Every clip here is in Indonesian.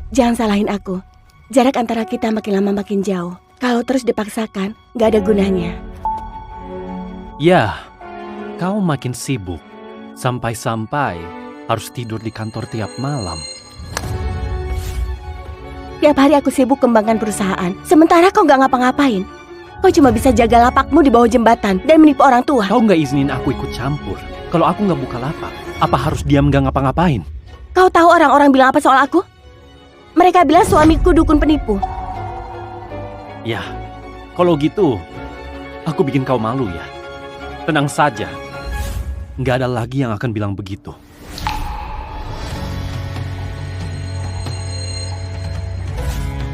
Jangan salahin aku. Jarak antara kita makin lama makin jauh. Kalau terus dipaksakan, gak ada gunanya. Ya, kau makin sibuk. Sampai-sampai harus tidur di kantor tiap malam. Tiap hari aku sibuk kembangkan perusahaan. Sementara kau gak ngapa-ngapain. Kau cuma bisa jaga lapakmu di bawah jembatan dan menipu orang tua. Kau gak izinin aku ikut campur. Kalau aku gak buka lapak, apa harus diam gak ngapa-ngapain? Kau tahu orang-orang bilang apa soal aku? Mereka bilang suamiku dukun penipu. Ya, kalau gitu, aku bikin kau malu ya. Tenang saja, nggak ada lagi yang akan bilang begitu.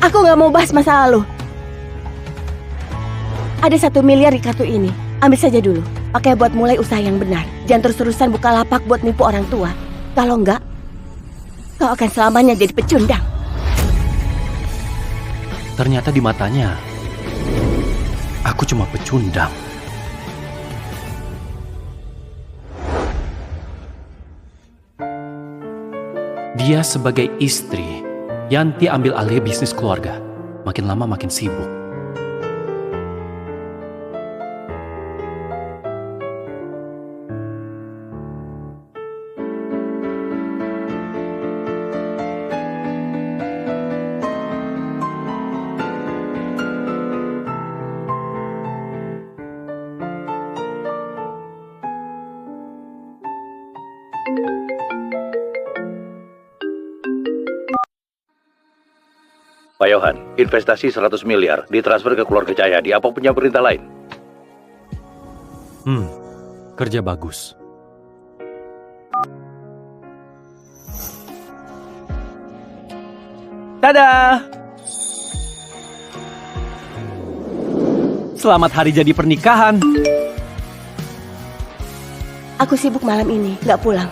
Aku nggak mau bahas masa lalu. Ada 1 miliar di kartu ini. Ambil saja dulu. Pakai buat mulai usaha yang benar. Jangan terus-terusan buka lapak buat nipu orang tua. Kalau enggak, kau akan selamanya jadi pecundang. Ternyata di matanya, aku cuma pecundang. Dia sebagai istri, Yanti ambil alih bisnis keluarga. Makin lama makin sibuk. Pak Yohan, investasi 100 miliar ditransfer ke keluarga Cahyadi. Apa punya perintah lain? Kerja bagus. Tada! Selamat hari jadi pernikahan. Aku sibuk malam ini, nggak pulang.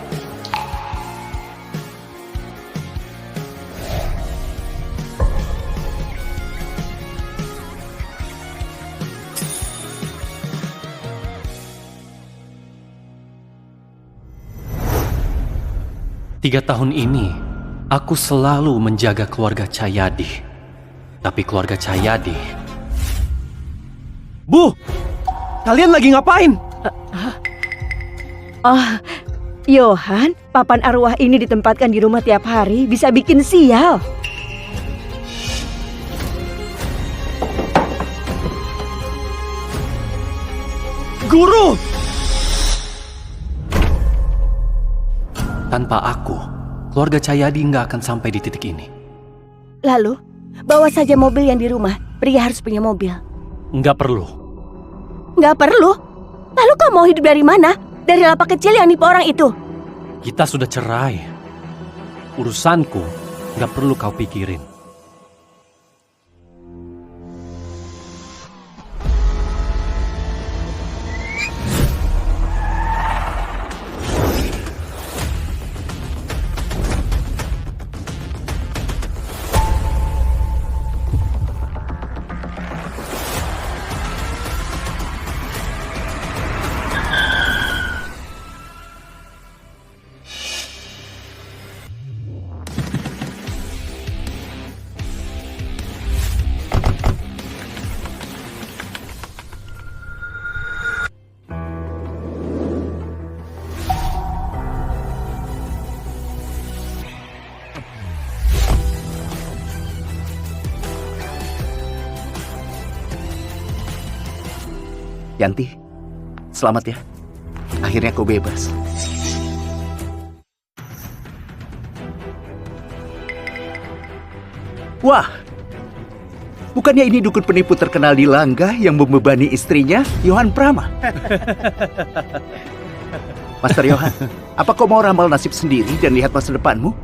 Tiga tahun ini, aku selalu menjaga keluarga Cahyadi. Tapi keluarga Cahyadi... Bu! Kalian lagi ngapain? Oh, Yohan, papan arwah ini ditempatkan di rumah tiap hari bisa bikin sial. Guru! Tanpa aku, keluarga Cahyadi nggak akan sampai di titik ini. Lalu, bawa saja mobil yang di rumah. Pria harus punya mobil. Nggak perlu. Nggak perlu? Lalu kau mau hidup dari mana? Dari lapak kecil yang nipu orang itu? Kita sudah cerai. Urusanku nggak perlu kau pikirin. Yanti, selamat ya. Akhirnya kau bebas. Wah, bukannya ini dukun penipu terkenal di Langga yang membebani istrinya, Yohan Prama? Master Yohan, apa kau mau ramal nasib sendiri dan lihat masa depanmu?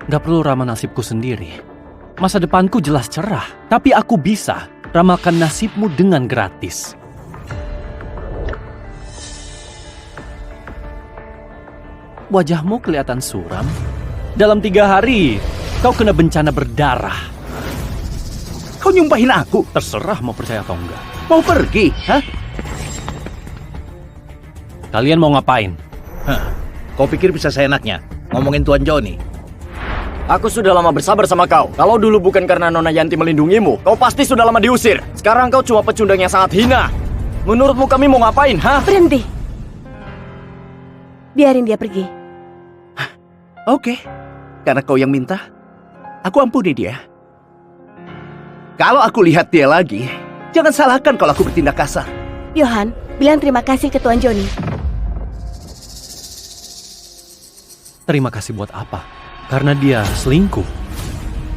Gak perlu ramal nasibku sendiri. Masa depanku jelas cerah, tapi aku bisa ramalkan nasibmu dengan gratis. Wajahmu kelihatan suram. Dalam 3 hari, kau kena bencana berdarah. Kau nyumpahin aku? Terserah mau percaya atau enggak. Mau pergi, hah? Kalian mau ngapain? Kau pikir bisa seenaknya ngomongin Tuan Joni? Aku sudah lama bersabar sama kau. Kalau dulu bukan karena Nona Yanti melindungimu, kau pasti sudah lama diusir. Sekarang kau cuma pecundang yang sangat hina. Menurutmu kami mau ngapain, ha? Berhenti. Biarin dia pergi. Oke, karena kau yang minta, aku ampuni dia. Kalau aku lihat dia lagi, jangan salahkan kalau aku bertindak kasar. Johan, bilang terima kasih ke Tuan Joni. Terima kasih buat apa? Karena dia selingkuh.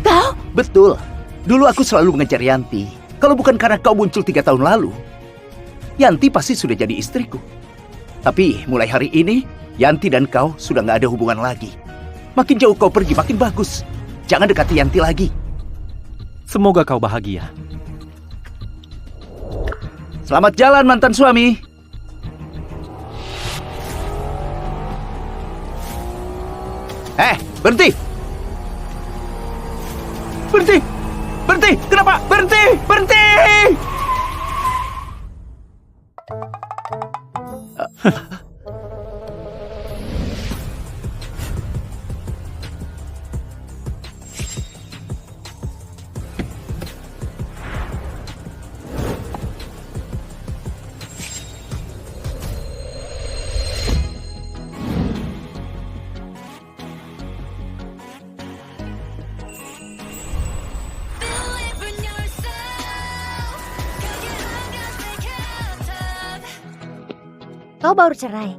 Kau? Betul. Dulu aku selalu mengejar Yanti. Kalau bukan karena kau muncul 3 tahun lalu, Yanti pasti sudah jadi istriku. Tapi mulai hari ini, Yanti dan kau sudah nggak ada hubungan lagi. Makin jauh kau pergi, makin bagus. Jangan dekati Yanti lagi. Semoga kau bahagia. Selamat jalan, mantan suami. Berhenti! Berhenti! Berhenti! Kenapa? Berhenti! Berhenti! Kau baru cerai.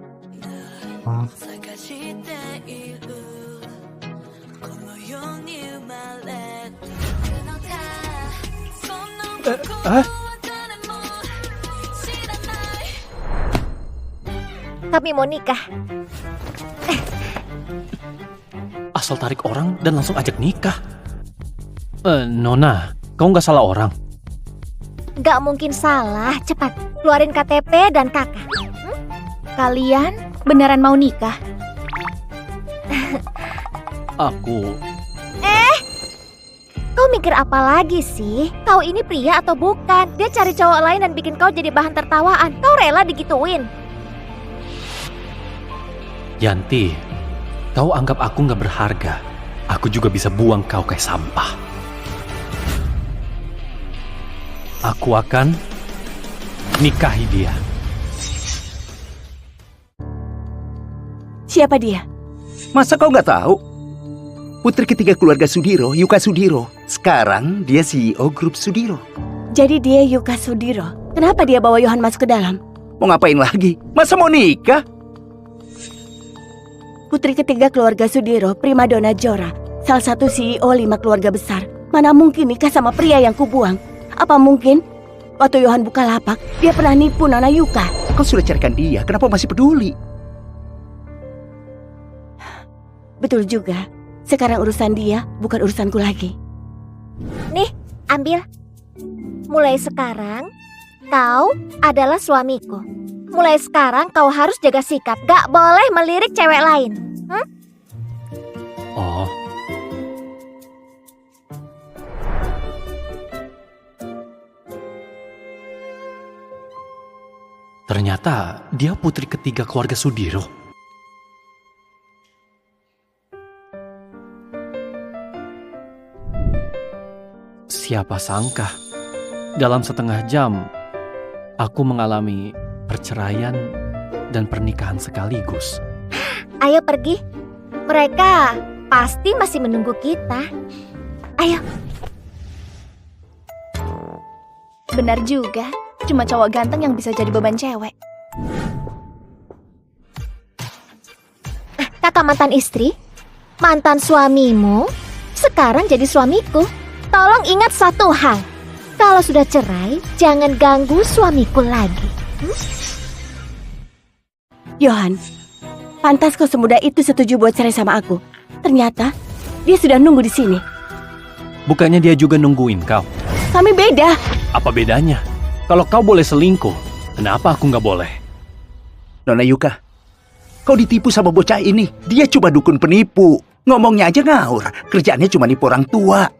Kami mau nikah. Asal tarik orang dan langsung ajak nikah. Nona, kau nggak salah orang. Gak mungkin salah. Cepat, keluarin KTP dan kakak. Kalian beneran mau nikah? Aku... Kau mikir apa lagi sih? Kau ini pria atau bukan? Dia cari cowok lain dan bikin kau jadi bahan tertawaan. Kau rela digituin? Yanti, kau anggap aku nggak berharga. Aku juga bisa buang kau kayak sampah. Aku akan nikahi dia. Siapa dia? Masa kau nggak tahu? Putri ketiga keluarga Sudiro, Yuka Sudiro. Sekarang dia CEO grup Sudiro. Jadi dia Yuka Sudiro. Kenapa dia bawa Johan masuk ke dalam? Mau ngapain lagi? Masa mau nikah? Putri ketiga keluarga Sudiro, primadona Jora. Salah satu CEO 5 keluarga besar. Mana mungkin nikah sama pria yang kubuang? Apa mungkin waktu Johan buka lapak, dia pernah nipu Nona Yuka? Kau sudah carikan dia, kenapa masih peduli? Betul juga. Sekarang urusan dia, bukan urusanku lagi. Nih, ambil. Mulai sekarang, kau adalah suamiku. Mulai sekarang kau harus jaga sikap. Gak boleh melirik cewek lain. Oh. Ternyata dia putri ketiga keluarga Sudiro. Siapa sangka, dalam setengah jam, aku mengalami perceraian dan pernikahan sekaligus. Ayo pergi. Mereka pasti masih menunggu kita. Ayo. Benar juga, cuma cowok ganteng yang bisa jadi beban cewek. Kakak mantan istri, mantan suamimu, sekarang jadi suamiku. Tolong ingat satu hal. Kalau sudah cerai, jangan ganggu suamiku lagi. Johan, pantas kau semudah itu setuju buat cerai sama aku. Ternyata dia sudah nunggu di sini. Bukannya dia juga nungguin kau? Kami beda. Apa bedanya? Kalau kau boleh selingkuh, kenapa aku nggak boleh? Nona Yuka, kau ditipu sama bocah ini. Dia cuma dukun penipu. Ngomongnya aja ngawur. Kerjaannya cuma nipu orang tua.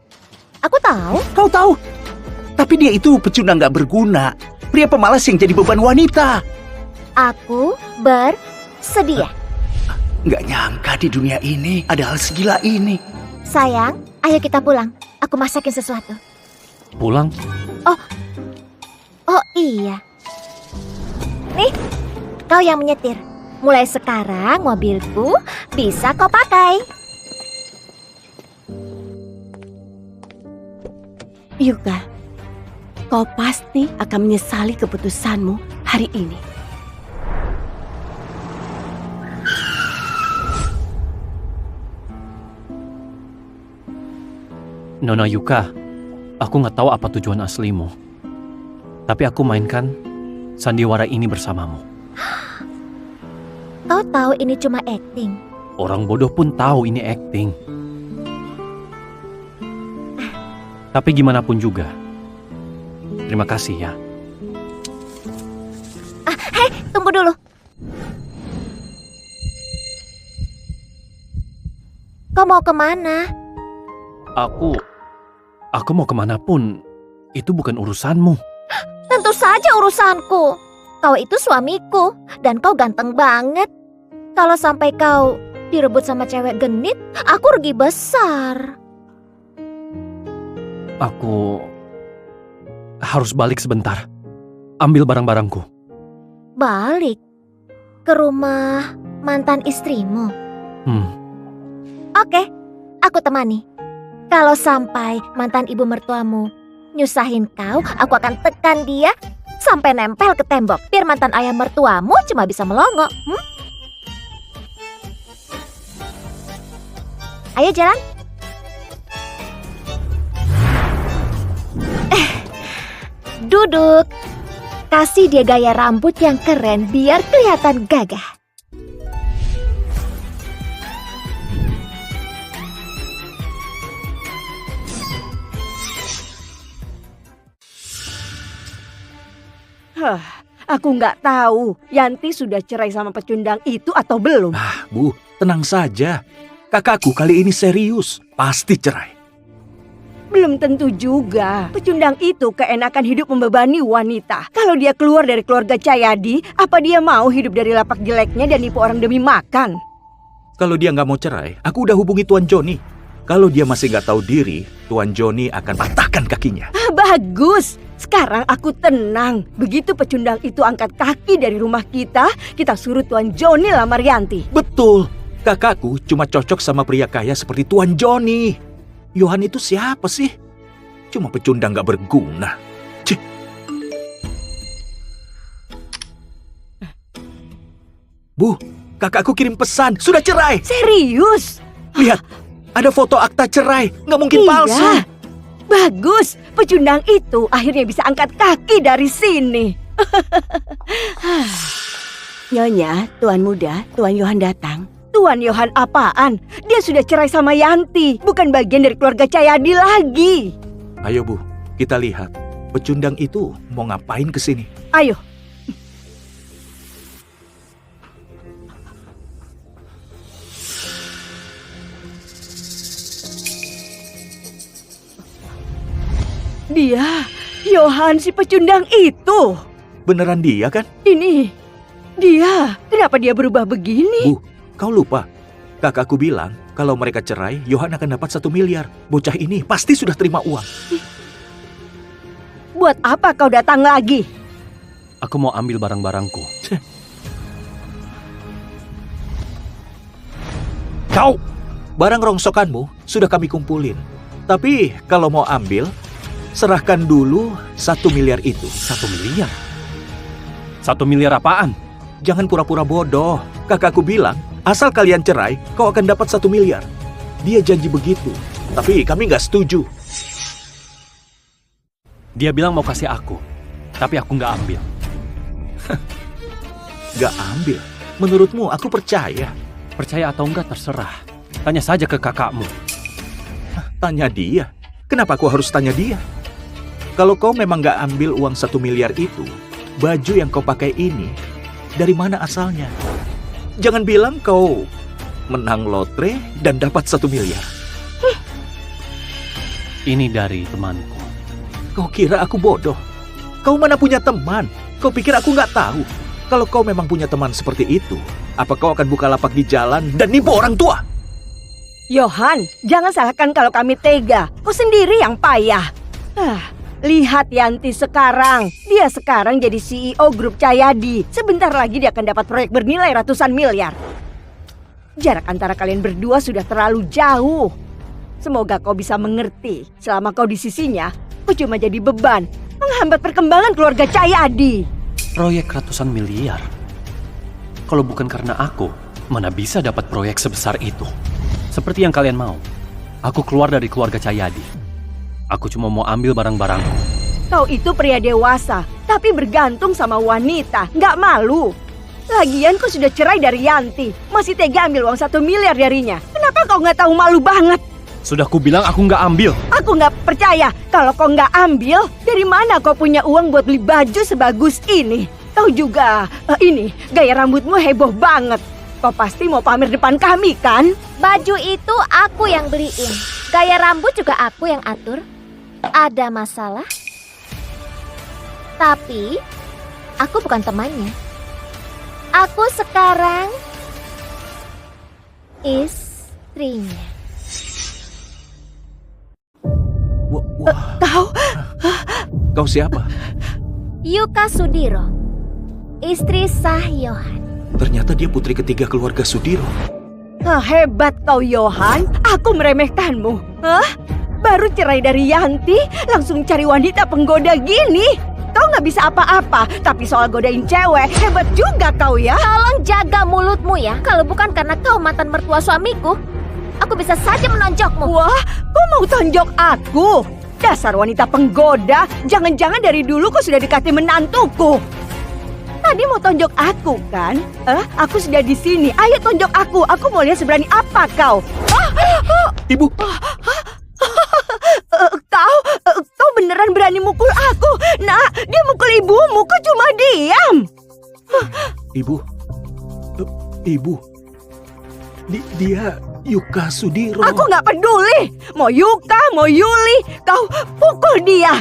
Aku tahu. Kau tahu? Tapi dia itu pecundang gak berguna. Pria pemalas yang jadi beban wanita. Aku bersedia. Nggak nyangka di dunia ini ada hal segila ini. Sayang, ayo kita pulang. Aku masakin sesuatu. Pulang? Oh iya. Nih, kau yang menyetir. Mulai sekarang mobilku bisa kau pakai. Yuka, kau pasti akan menyesali keputusanmu hari ini. Nona Yuka, aku nggak tahu apa tujuan aslimu. Tapi aku mainkan sandiwara ini bersamamu. Kau tahu ini cuma acting. Orang bodoh pun tahu ini acting. Tapi gimana pun juga, terima kasih ya. Tunggu dulu. Kau mau kemana? Aku mau kemanapun, itu bukan urusanmu. Tentu saja urusanku. Kau itu suamiku, dan kau ganteng banget. Kalau sampai kau direbut sama cewek genit, aku rugi besar. Aku harus balik sebentar. Ambil barang-barangku. Balik ke rumah mantan istrimu. Oke, aku temani. Kalau sampai mantan ibu mertuamu nyusahin kau, aku akan tekan dia sampai nempel ke tembok. Biar mantan ayah mertuamu cuma bisa melongo. Ayo jalan. Duduk. Kasih dia gaya rambut yang keren biar kelihatan gagah. Aku nggak tahu Yanti sudah cerai sama pecundang itu atau belum. Bu, tenang saja. Kakakku kali ini serius. Pasti cerai. Belum tentu juga. Pecundang itu keenakan hidup membebani wanita. Kalau dia keluar dari keluarga Cahyadi, apa dia mau hidup dari lapak jeleknya dan nipu orang demi makan? Kalau dia nggak mau cerai, aku udah hubungi Tuan Joni. Kalau dia masih nggak tahu diri, Tuan Joni akan patahkan kakinya. Bagus. Sekarang aku tenang. Begitu pecundang itu angkat kaki dari rumah kita suruh Tuan Joni lamar Yanti. Betul. Kakakku cuma cocok sama pria kaya seperti Tuan Joni. Yohan itu siapa sih? Cuma pecundang gak berguna. Cih. Bu, kakakku kirim pesan. Sudah cerai. Serius? Lihat, ada foto akta cerai. Nggak mungkin palsu. Bagus. Pecundang itu akhirnya bisa angkat kaki dari sini. Nyonya, Tuan muda, Tuan Yohan datang. Tuan Yohan apaan? Dia sudah cerai sama Yanti. Bukan bagian dari keluarga Cahyadi lagi. Ayo Bu, kita lihat. Pecundang itu mau ngapain ke sini? Ayo. Dia, Yohan si pecundang itu. Beneran dia kan? Ini, dia. Kenapa dia berubah begini? Bu, kau lupa. Kakakku bilang kalau mereka cerai, Yohan akan dapat 1 miliar. Bocah ini pasti sudah terima uang. Buat apa kau datang lagi? Aku mau ambil barang-barangku. Kau! Barang rongsokanmu sudah kami kumpulin. Tapi kalau mau ambil, serahkan dulu 1 miliar itu. 1 miliar? 1 miliar apaan? Jangan pura-pura bodoh. Kakakku bilang, asal kalian cerai, kau akan dapat 1 miliar. Dia janji begitu. Tapi kami nggak setuju. Dia bilang mau kasih aku. Tapi aku nggak ambil. Nggak ambil? Menurutmu aku percaya. Percaya atau enggak terserah. Tanya saja ke kakakmu. Tanya dia. Kenapa aku harus tanya dia? Kalau kau memang nggak ambil uang 1 miliar itu, baju yang kau pakai ini, dari mana asalnya? Jangan bilang kau menang lotre dan dapat 1 miliar. Ini dari temanku. Kau kira aku bodoh? Kau mana punya teman? Kau pikir aku nggak tahu? Kalau kau memang punya teman seperti itu, Apa kau akan buka lapak di jalan dan nipu orang tua? Yohan, jangan salahkan kalau kami tega. Kau sendiri yang payah. Lihat Yanti sekarang. Dia sekarang jadi CEO grup Cahyadi. Sebentar lagi dia akan dapat proyek bernilai ratusan miliar. Jarak antara kalian berdua sudah terlalu jauh. Semoga kau bisa mengerti. Selama kau di sisinya, kau cuma jadi beban, menghambat perkembangan keluarga Cahyadi. Proyek ratusan miliar? Kalau bukan karena aku, mana bisa dapat proyek sebesar itu? Seperti yang kalian mau, aku keluar dari keluarga Cahyadi. Aku cuma mau ambil barang-barangku. Kau itu pria dewasa, tapi bergantung sama wanita. Nggak malu. Lagian kau sudah cerai dari Yanti. Masih tega ambil uang 1 miliar darinya. Kenapa kau nggak tahu malu banget? Sudah ku bilang aku nggak ambil. Aku nggak percaya. Kalau kau nggak ambil, dari mana kau punya uang buat beli baju sebagus ini? Kau juga, ini, gaya rambutmu heboh banget. Kau pasti mau pamer depan kami, kan? Baju itu aku yang beliin. Gaya rambut juga aku yang atur. Ada masalah? Tapi, aku bukan temannya. Aku sekarang istrinya. Kau siapa? Yuka Sudiro, istri sah Yohan. Ternyata dia putri ketiga keluarga Sudiro. Hebat kau, Yohan. Aku meremehkanmu. Baru cerai dari Yanti, langsung cari wanita penggoda gini. Kau nggak bisa apa-apa, tapi soal godain cewek, hebat juga kau ya. Tolong jaga mulutmu ya. Kalau bukan karena kau mantan mertua suamiku, aku bisa saja menonjokmu. Wah, kau mau tonjok aku? Dasar wanita penggoda, jangan-jangan dari dulu kau sudah dekati menantuku. Tadi mau tonjok aku kan? Aku sudah di sini. Ayo tonjok aku. Aku mau lihat seberani apa kau. Ibu. Kau beneran berani mukul aku? Nah, dia mukul ibumu. Kau cuma diam. Ibu. Dia Yuka Sudiro. Aku nggak peduli. Mau Yuka, mau Yuli, kau pukul dia.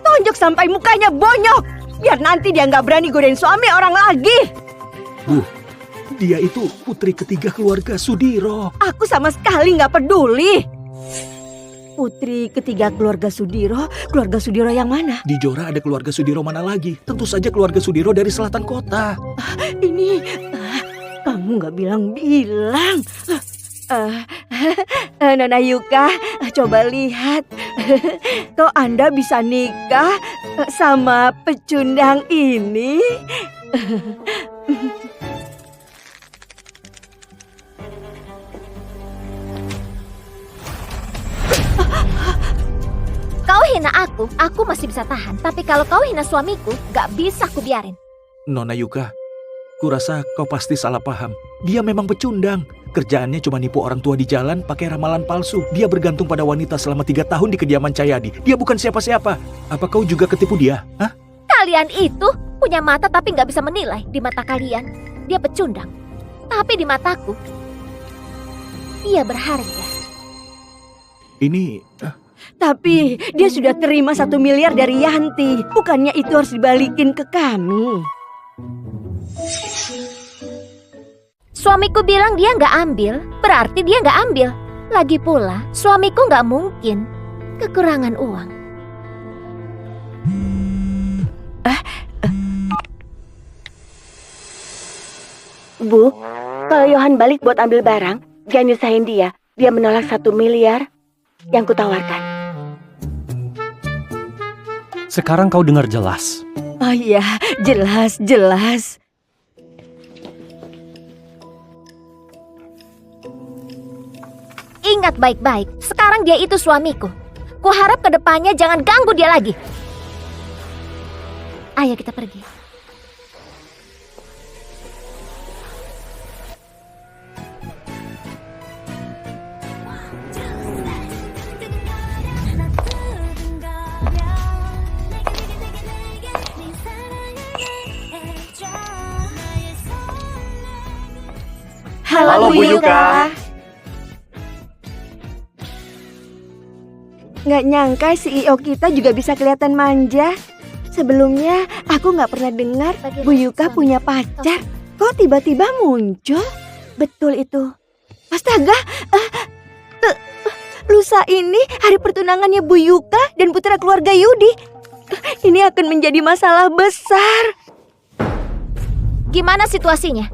Tonjok sampai mukanya bonyok. Biar nanti dia nggak berani godain suami orang lagi. Bu, dia itu putri ketiga keluarga Sudiro. Aku sama sekali nggak peduli. Putri ketiga keluarga Sudiro yang mana? Di Jora ada keluarga Sudiro mana lagi? Tentu saja keluarga Sudiro dari selatan kota. Kamu nggak bilang-bilang. Nona Yuka, coba lihat. Kok Anda bisa nikah sama pecundang ini? Kau hina aku masih bisa tahan. Tapi kalau kau hina suamiku, gak bisa aku biarin. Nona Yuka, kurasa kau pasti salah paham. Dia memang pecundang. Kerjaannya cuma nipu orang tua di jalan pakai ramalan palsu. Dia bergantung pada wanita selama 3 tahun di kediaman Cahyadi. Dia bukan siapa-siapa. Apa kau juga ketipu dia? Kalian itu punya mata tapi gak bisa menilai. Di mata kalian, dia pecundang. Tapi di mataku, dia berharga. Ini... Tapi dia sudah terima 1 miliar dari Yanti. Bukannya itu harus dibalikin ke kami? Suamiku bilang dia nggak ambil, berarti dia nggak ambil. Lagi pula, suamiku nggak mungkin kekurangan uang. Bu, kalau Yohan balik buat ambil barang, jangan nyusahin dia. Dia menolak 1 miliar yang kutawarkan. Sekarang kau dengar jelas. Oh iya, jelas. Ingat baik-baik, sekarang dia itu suamiku. Kuharap kedepannya jangan ganggu dia lagi. Ayo kita pergi. Halo, Bu Yuka. Nggak nyangka CEO kita juga bisa kelihatan manja. Sebelumnya aku nggak pernah dengar Bu Yuka punya pacar. kok tiba-tiba muncul? Betul itu. Astaga, lusa ini hari pertunangannya Bu Yuka dan putra keluarga Yudi. Ini akan menjadi masalah besar. Gimana situasinya?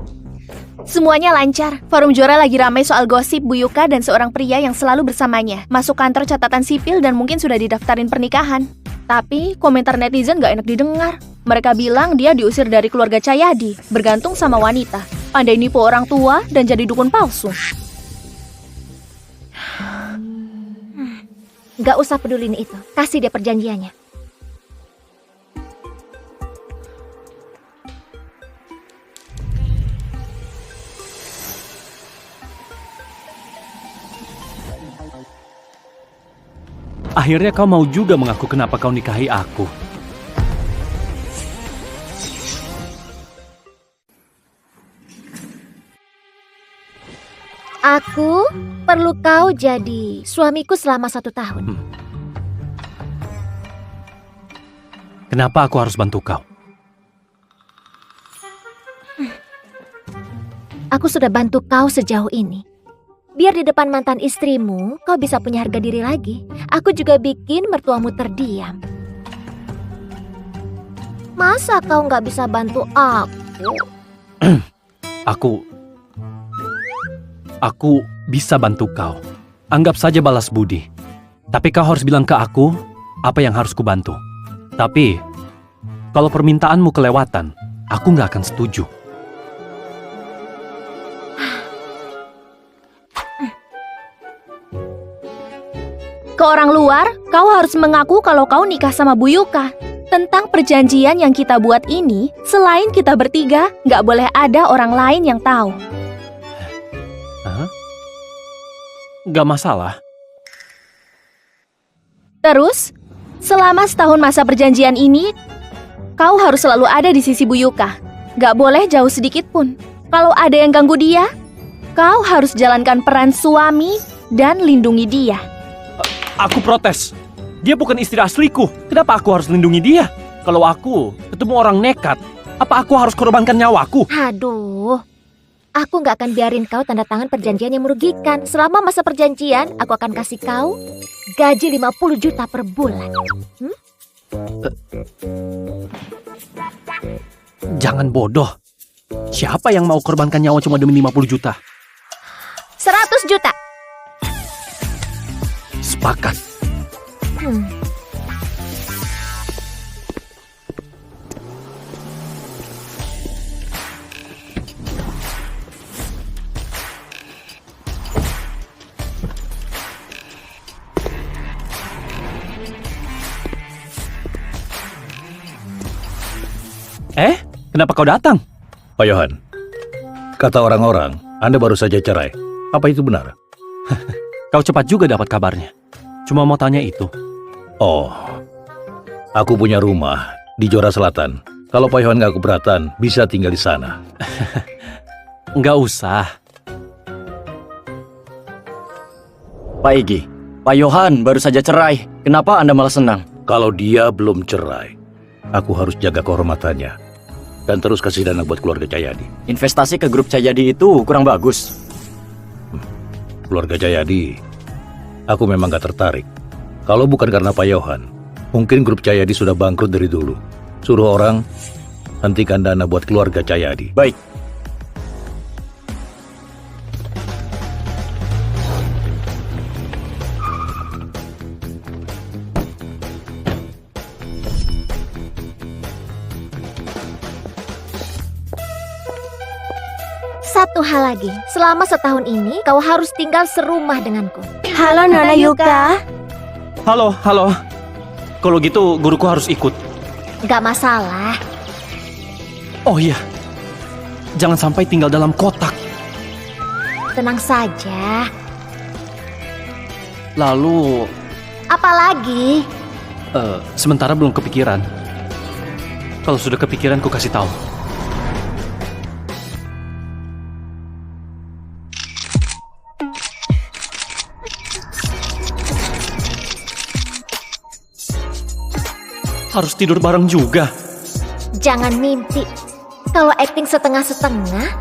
Semuanya lancar. Forum Jora lagi ramai soal gosip Bu Yuka dan seorang pria yang selalu bersamanya. Masuk kantor catatan sipil dan mungkin sudah didaftarin pernikahan. Tapi komentar netizen gak enak didengar. Mereka bilang dia diusir dari keluarga Cahyadi, bergantung sama wanita. Pandai nipu orang tua dan jadi dukun palsu. Gak usah pedulin itu. Kasih dia perjanjiannya. Akhirnya kau mau juga mengaku kenapa kau nikahi aku. Aku perlu kau jadi suamiku selama 1 tahun. Kenapa aku harus bantu kau? Aku sudah bantu kau sejauh ini. Biar di depan mantan istrimu, kau bisa punya harga diri lagi. Aku juga bikin mertuamu terdiam. Masa kau nggak bisa bantu aku? Aku bisa bantu kau. Anggap saja balas budi. Tapi kau harus bilang ke aku apa yang harus kubantu. Tapi, kalau permintaanmu kelewatan, aku nggak akan setuju. Ke orang luar, kau harus mengaku kalau kau nikah sama Bu Yuka. Tentang perjanjian yang kita buat ini, selain kita bertiga, nggak boleh ada orang lain yang tahu. Nggak masalah. Terus, selama setahun masa perjanjian ini, kau harus selalu ada di sisi Bu Yuka. Nggak boleh jauh sedikit pun. Kalau ada yang ganggu dia, kau harus jalankan peran suami dan lindungi dia. Aku protes. Dia bukan istri asliku. Kenapa aku harus lindungi dia? Kalau aku ketemu orang nekat, apa aku harus korbankan nyawaku? Aduh, aku nggak akan biarin kau tanda tangan perjanjian yang merugikan. Selama masa perjanjian, aku akan kasih kau gaji 50 juta per bulan. Jangan bodoh. Siapa yang mau korbankan nyawa cuma demi 50 juta? 100 juta. Sepakat. Kenapa kau datang? Pak Yohan, kata orang-orang, Anda baru saja cerai. Apa itu benar? Kau cepat juga dapat kabarnya. Cuma mau tanya itu. Oh, aku punya rumah di Jora Selatan. Kalau Pak Yohan nggak keberatan, bisa tinggal di sana. Nggak usah. Pak Igi, Pak Yohan baru saja cerai. Kenapa Anda malah senang? Kalau dia belum cerai, aku harus jaga kehormatannya. Dan terus kasih dana buat keluarga Cahyadi. Investasi ke grup Cahyadi itu kurang bagus. Keluarga Cahyadi, aku memang gak tertarik. Kalau bukan karena Pak Yohan, mungkin grup Cahyadi sudah bangkrut dari dulu. Suruh orang hentikan dana buat keluarga Cahyadi. Baik. Satu hal lagi, selama setahun ini kau harus tinggal serumah denganku. Halo Nona Yuka. Halo. Kalau gitu guruku harus ikut. Gak masalah. Oh iya, jangan sampai tinggal dalam kotak. Tenang saja. Lalu, Apalagi? sementara belum kepikiran. Kalau sudah kepikiran, ku kasih tahu. Harus tidur bareng juga. Jangan mimpi. Kalau acting setengah-setengah,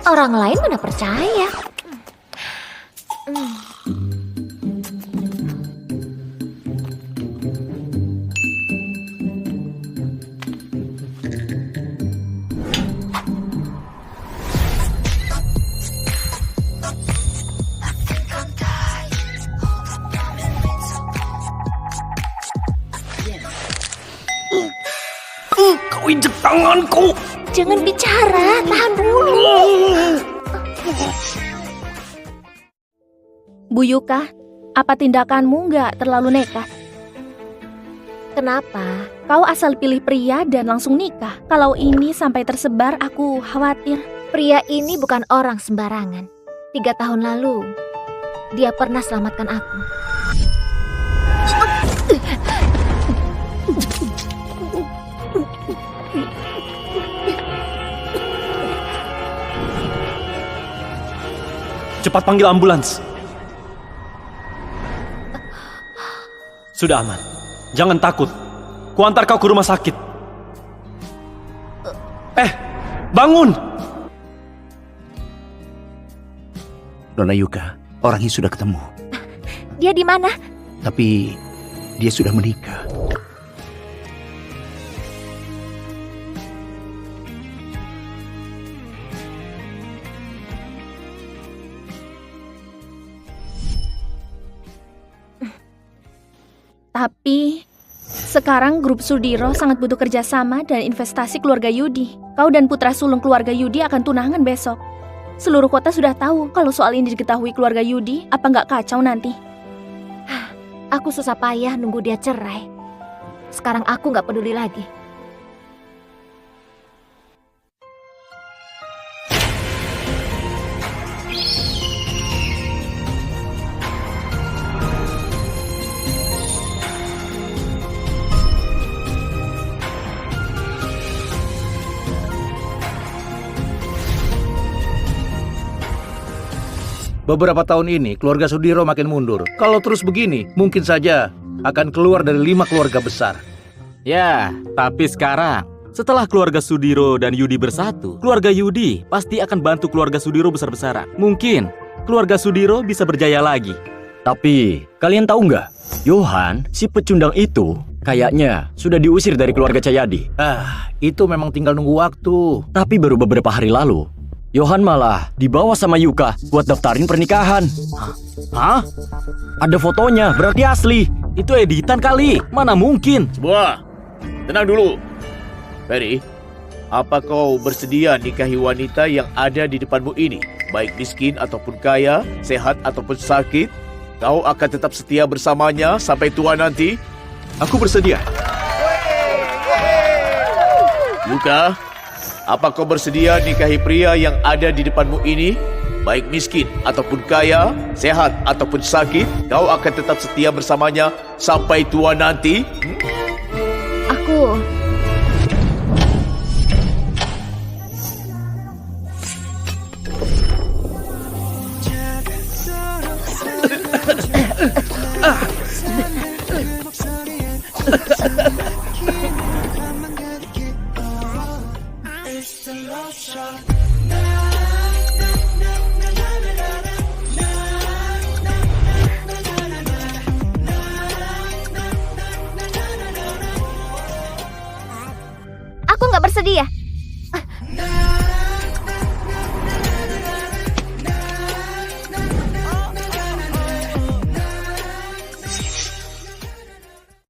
orang lain mana percaya. Kau injek tanganku. Jangan bicara, tahan dulu. Bu Yuka, apa tindakanmu nggak terlalu nekat? Kenapa? Kau asal pilih pria dan langsung nikah. Kalau ini sampai tersebar, aku khawatir. Pria ini bukan orang sembarangan. 3 tahun lalu, dia pernah selamatkan aku. Cepat panggil ambulans. Sudah aman. Jangan takut. Kuantar kau ke rumah sakit. Bangun! Nona Yuka, orangnya sudah ketemu. Dia di mana? Tapi dia sudah menikah. Tapi sekarang grup Sudiro sangat butuh kerjasama dan investasi keluarga Yudi. Kau dan putra sulung keluarga Yudi akan tunangan besok. Seluruh kota sudah tahu kalau soal ini diketahui keluarga Yudi. Apa nggak kacau nanti? Aku susah payah nunggu dia cerai. Sekarang aku nggak peduli lagi. Beberapa tahun ini, keluarga Sudiro makin mundur. Kalau terus begini, mungkin saja akan keluar dari 5 keluarga besar. Ya, tapi sekarang setelah keluarga Sudiro dan Yudi bersatu, keluarga Yudi pasti akan bantu keluarga Sudiro besar-besaran. Mungkin keluarga Sudiro bisa berjaya lagi. Tapi kalian tahu nggak? Yohan, si pecundang itu kayaknya sudah diusir dari keluarga Cahyadi. Itu memang tinggal nunggu waktu. Tapi baru beberapa hari lalu, Yohan malah dibawa sama Yuka buat daftarin pernikahan. Hah? Ada fotonya, berarti asli. Itu editan kali, mana mungkin. Semua, tenang dulu. Ferry, apa kau bersedia nikahi wanita yang ada di depanmu ini? Baik miskin ataupun kaya, sehat ataupun sakit, kau akan tetap setia bersamanya sampai tua nanti? Aku bersedia. Yuka, apa kau bersedia nikahi pria yang ada di depanmu ini? Baik miskin ataupun kaya, sehat ataupun sakit, kau akan tetap setia bersamanya sampai tua nanti? Aku... Aku nggak bersedia.